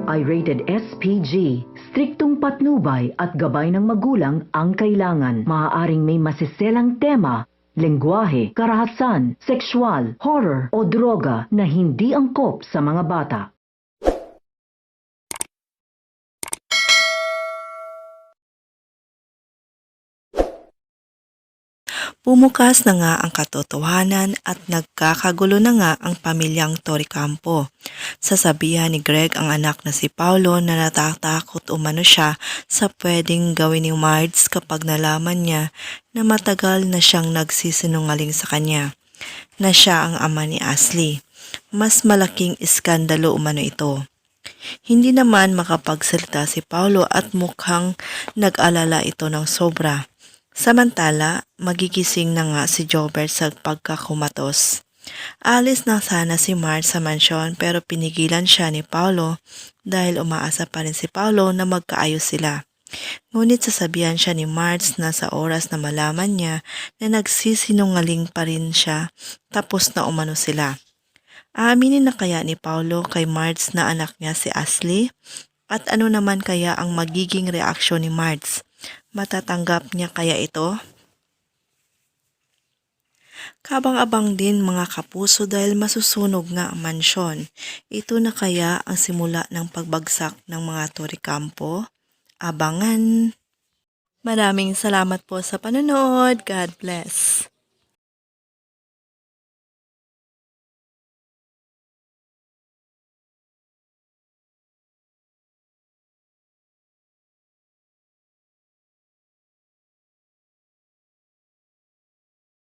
ay rated SPG. Striktong patnubay at gabay ng magulang ang kailangan. Maaaring may masiselang tema, lengguwahe, karahasan, sexual, horror o droga na hindi angkop sa mga bata. Bumukas na nga ang katotohanan at nagkakagulo na nga ang pamilyang Toricampo. Sasabihan ni Greg ang anak na si Paulo na natatakot umano siya sa pwedeng gawin ni Mards kapag nalaman niya na matagal na siyang nagsisinungaling sa kanya, na siya ang ama ni Ashley. Mas malaking iskandalo umano ito. Hindi naman makapagsalita si Paulo at mukhang nag-alala ito ng sobra. Samantala, magigising na nga si Jobert sa pagkakumatos. Alis na sana si Marge sa mansyon pero pinigilan siya ni Paulo dahil umaasa pa rin si Paulo na magkaayos sila. Ngunit sasabihan siya ni Marge na sa oras na malaman niya na nagsisinungaling pa rin siya, tapos na umano sila. Aaminin na kaya ni Paulo kay Marge na anak niya si Ashley? At ano naman kaya ang magiging reaksyon ni Marge? Matatanggap niya kaya ito? Kabang-abang din mga kapuso dahil masusunog nga ang mansyon. Ito na kaya ang simula ng pagbagsak ng mga Toricampo? Abangan! Maraming salamat po sa panonood. God bless!